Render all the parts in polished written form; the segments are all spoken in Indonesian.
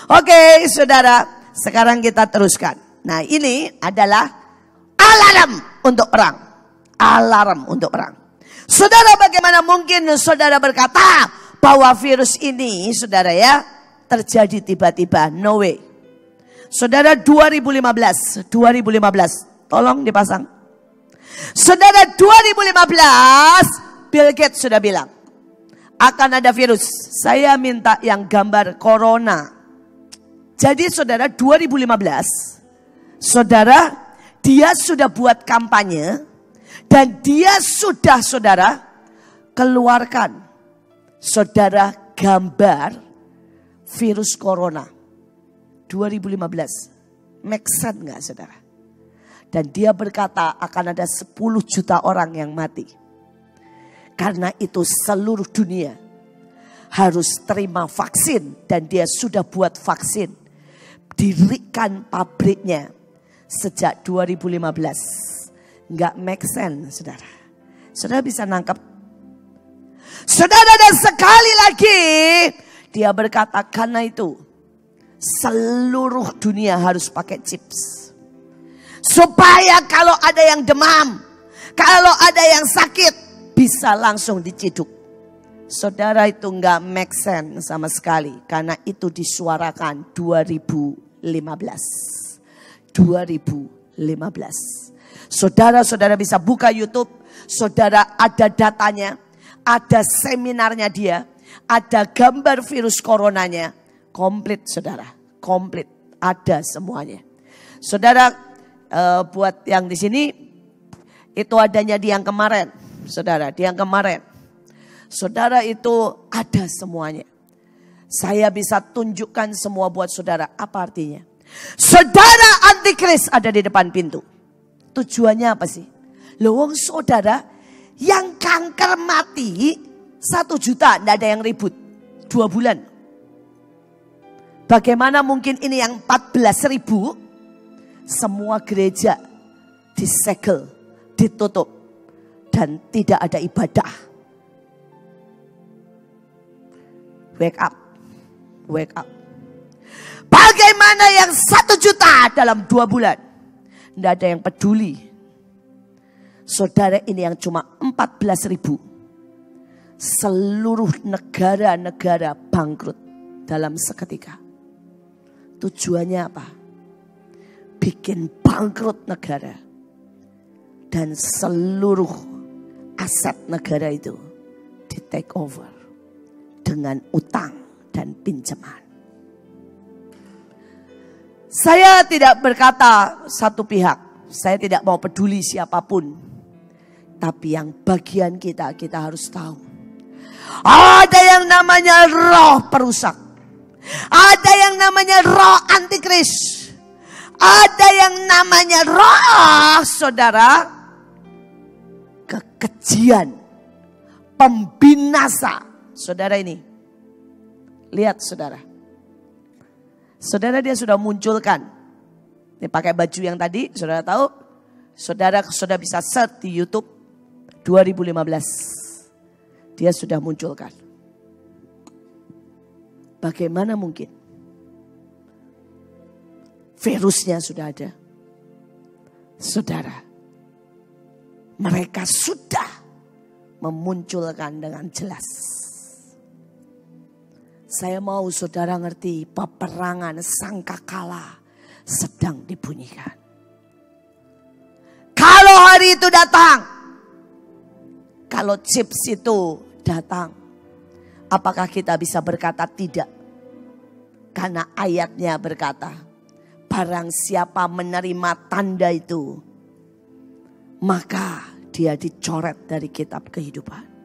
Oke, saudara, sekarang kita teruskan. Nah, ini adalah alarm untuk perang. Alarm untuk perang. Saudara, bagaimana mungkin saudara berkata bahwa virus ini, saudara ya, terjadi tiba-tiba? No way. Saudara, 2015, tolong dipasang. Saudara, 2015, Bill Gates sudah bilang akan ada virus. Saya minta yang gambar corona. Jadi saudara, 2015, saudara, dia sudah buat kampanye dan dia sudah, saudara, keluarkan, saudara, gambar virus corona. 2015, make sense gak, saudara? Dan dia berkata akan ada 10 juta orang yang mati. Karena itu seluruh dunia harus terima vaksin. Dan dia sudah buat vaksin. Dirikan pabriknya sejak 2015. Gak make sense, saudara. Saudara bisa nangkap? Saudara, dan sekali lagi dia berkata karena itu seluruh dunia harus pakai chips. Supaya kalau ada yang demam, kalau ada yang sakit, bisa langsung diciduk. Saudara, itu nggak make sense sama sekali. Karena itu disuarakan 2015. Saudara-saudara bisa buka YouTube. Saudara, ada datanya, ada seminarnya dia, ada gambar virus coronanya. Komplit, saudara, komplit, ada semuanya. Saudara, buat yang di sini, itu adanya di yang kemarin, saudara, di yang kemarin. Saudara, itu ada semuanya. Saya bisa tunjukkan semua buat saudara. Apa artinya? Saudara, antikris ada di depan pintu. Tujuannya apa sih? Loh, saudara, yang kanker mati 1 juta, tidak ada yang ribut. 2 bulan. Bagaimana mungkin ini yang 14.000? Semua gereja disegel, ditutup, dan tidak ada ibadah. Wake up, wake up. Bagaimana yang 1 juta dalam 2 bulan? Tidak ada yang peduli. Saudara, ini yang cuma 14.000. Seluruh negara-negara bangkrut dalam seketika. Tujuannya apa? Bikin bangkrut negara. Dan seluruh aset negara itu di take over. Dengan utang dan pinjaman. Saya tidak berkata satu pihak. Saya tidak mau peduli siapapun. Tapi yang bagian kita harus tahu. Ada yang namanya roh perusak. Ada yang namanya roh antikris. Ada yang namanya roh, saudara, kekejian, pembinasa. Saudara, ini lihat, saudara. Saudara, dia sudah munculkan. Ini pakai baju yang tadi, saudara tahu. Saudara sudah bisa search di YouTube 2015. Dia sudah munculkan. Bagaimana mungkin? Virusnya sudah ada. Saudara, mereka sudah memunculkan dengan jelas. Saya mau saudara ngerti, peperangan sangkakala sedang dibunyikan. Kalau hari itu datang, kalau chips itu datang, apakah kita bisa berkata tidak? Karena ayatnya berkata, barang siapa menerima tanda itu, maka dia dicoret dari kitab kehidupan.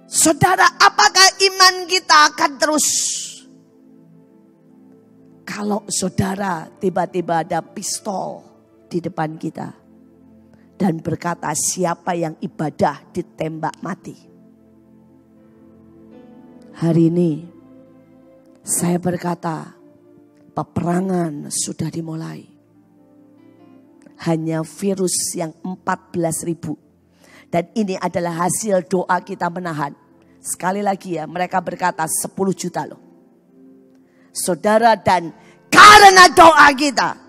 Saudara, apakah iman kita akan terus? Kalau saudara tiba-tiba ada pistol di depan kita dan berkata siapa yang ibadah ditembak mati. Hari ini saya berkata peperangan sudah dimulai. Hanya virus yang 14.000. Dan ini adalah hasil doa kita menahan. Sekali lagi ya, mereka berkata 10 juta loh. Saudara, dan karena doa kita,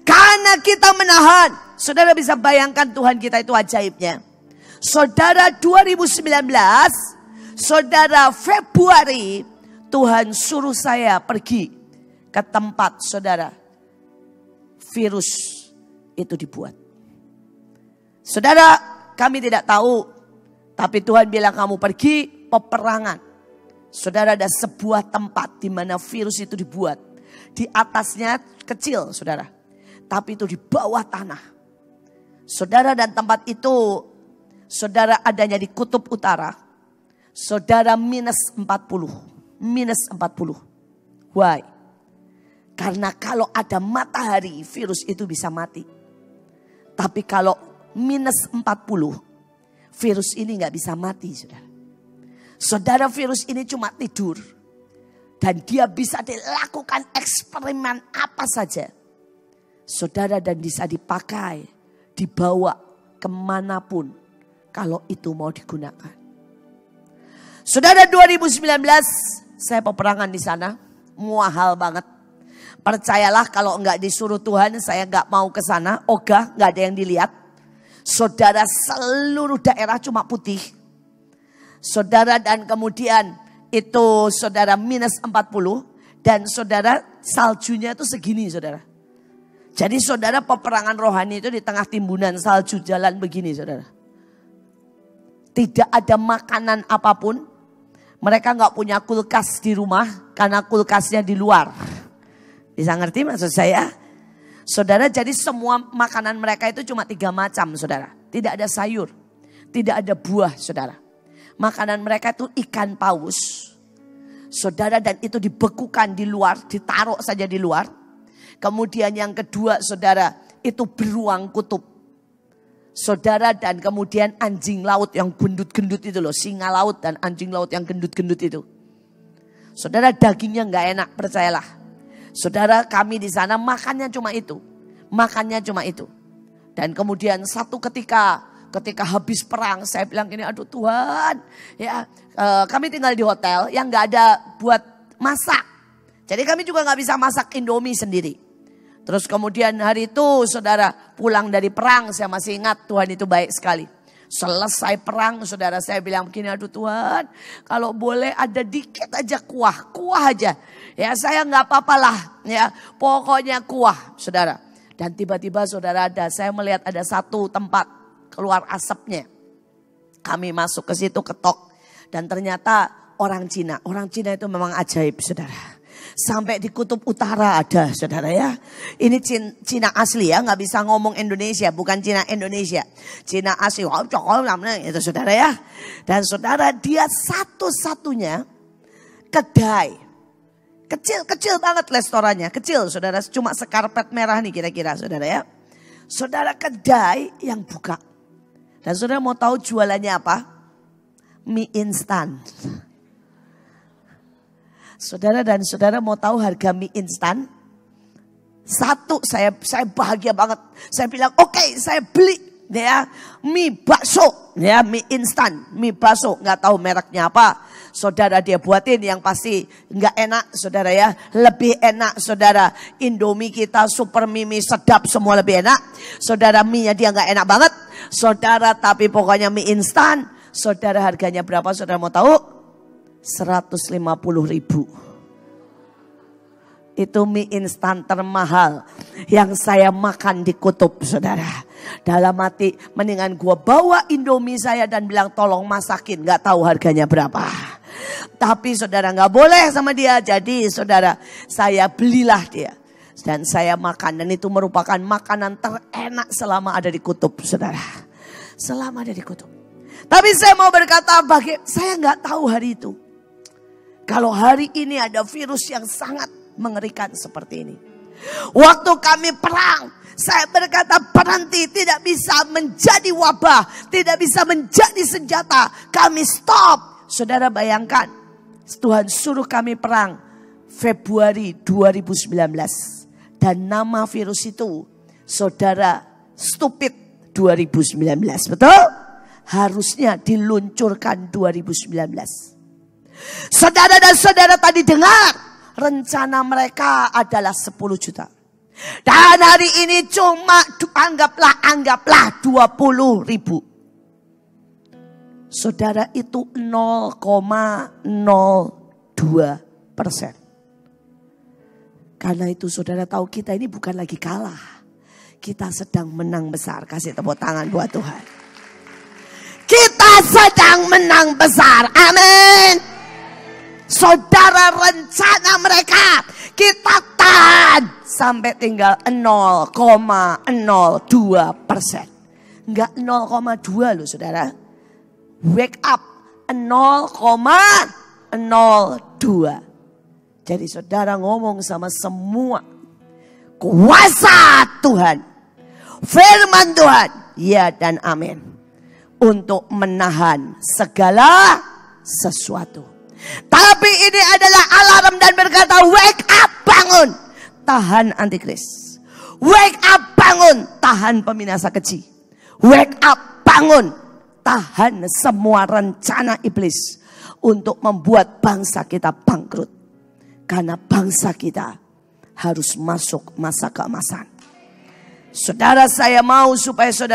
karena kita menahan, saudara bisa bayangkan Tuhan kita itu ajaibnya. Saudara, 2019, saudara, Februari, Tuhan suruh saya pergi ke tempat saudara virus itu dibuat. Saudara, kami tidak tahu, tapi Tuhan bilang kamu pergi peperangan. Saudara, ada sebuah tempat di mana virus itu dibuat. Di atasnya kecil, saudara, tapi itu di bawah tanah. Saudara, dan tempat itu, saudara, adanya di kutub utara. Saudara, minus 40. Minus 40. Why? Karena kalau ada matahari, virus itu bisa mati. Tapi kalau minus 40, virus ini nggak bisa mati, saudara. Saudara, virus ini cuma tidur. Dan dia bisa dilakukan eksperimen apa saja. Saudara, dan bisa dipakai, dibawa kemanapun kalau itu mau digunakan. Saudara, 2019 saya peperangan di sana. Mahal banget. Percayalah kalau enggak disuruh Tuhan, saya enggak mau ke sana. Ogah, enggak ada yang dilihat. Saudara, seluruh daerah cuma putih. Saudara, dan kemudian itu saudara minus 40. Dan saudara, saljunya itu segini, saudara. Jadi saudara, peperangan rohani itu di tengah timbunan salju jalan begini, saudara. Tidak ada makanan apapun. Mereka nggak punya kulkas di rumah karena kulkasnya di luar. Bisa ngerti maksud saya? Saudara, jadi semua makanan mereka itu cuma 3 macam, saudara. Tidak ada sayur, tidak ada buah, saudara. Makanan mereka itu ikan paus, saudara, dan itu dibekukan di luar, ditaruh saja di luar. Kemudian yang kedua, saudara, itu beruang kutub. Saudara, dan kemudian anjing laut yang gendut-gendut itu loh. Singa laut dan anjing laut yang gendut-gendut itu. Saudara, dagingnya gak enak, percayalah. Saudara, kami di sana makannya cuma itu. Makannya cuma itu. Dan kemudian satu ketika habis perang, saya bilang gini, aduh Tuhan. Ya, kami tinggal di hotel yang gak ada buat masak. Jadi kami juga gak bisa masak Indomie sendiri. Terus kemudian hari itu saudara pulang dari perang, saya masih ingat Tuhan itu baik sekali. Selesai perang saudara, saya bilang begini, aduh Tuhan kalau boleh ada dikit aja kuah aja. Ya saya gak apa-apalah ya, pokoknya kuah saudara. Dan tiba-tiba saudara saya melihat ada satu tempat keluar asapnya. Kami masuk ke situ ketok dan ternyata orang Cina. Orang Cina itu memang ajaib saudara. Sampai di kutub utara ada saudara ya. Ini Cina asli ya, nggak bisa ngomong Indonesia, bukan Cina Indonesia. Cina asli, itu saudara ya. Dan saudara, dia satu-satunya kedai. Kecil banget restorannya, kecil saudara, cuma sekarpet merah nih kira-kira saudara ya. Saudara, kedai yang buka. Dan saudara mau tahu jualannya apa? Mie instan. Saudara, dan saudara mau tahu harga mie instan? Satu, saya bahagia banget. Saya bilang oke, saya beli ya mie bakso, ya mie instan, mie bakso, nggak tahu mereknya apa. Saudara, dia buatin yang pasti nggak enak saudara ya. Lebih enak saudara Indomie kita, super mie sedap, semua lebih enak. Saudara, mie-nya dia nggak enak banget. Saudara, tapi pokoknya mie instan. Saudara, harganya berapa saudara mau tahu? 150.000. Itu mie instan termahal yang saya makan di kutub saudara. Dalam hati mendingan gua bawa Indomie saya dan bilang tolong masakin, gak tahu harganya berapa. Tapi saudara gak boleh sama dia. Jadi saudara, saya belilah dia dan saya makan, dan itu merupakan makanan terenak selama ada di kutub saudara. Selama ada di kutub. Tapi saya mau berkata, saya gak tahu hari itu. Kalau hari ini ada virus yang sangat mengerikan seperti ini. Waktu kami perang, saya berkata berhenti, tidak bisa menjadi wabah, tidak bisa menjadi senjata. Kami stop. Saudara bayangkan, Tuhan suruh kami perang Februari 2019. Dan nama virus itu, saudara, stupid 2019. Betul? Harusnya diluncurkan 2019. Saudara dan saudara tadi dengar rencana mereka adalah 10 juta. Dan hari ini cuma anggaplah 20 ribu. Saudara, itu 0,02%. Karena itu saudara tahu kita ini bukan lagi kalah. Kita sedang menang besar. Kasih tepuk tangan buat Tuhan. Kita sedang menang besar. Amin. Saudara, rencana mereka kita tahan sampai tinggal 0,02%. Enggak 0,2 loh saudara. Wake up 0,02. Jadi saudara ngomong sama semua kuasa Tuhan, firman Tuhan, ya dan amin, untuk menahan segala sesuatu. Tapi ini adalah alarm dan berkata, wake up, bangun, tahan antikris. Wake up, bangun, tahan peminasa keji. Wake up, bangun, tahan semua rencana iblis untuk membuat bangsa kita bangkrut. Karena bangsa kita harus masuk masa keemasan. Saudara, saya mau supaya saudara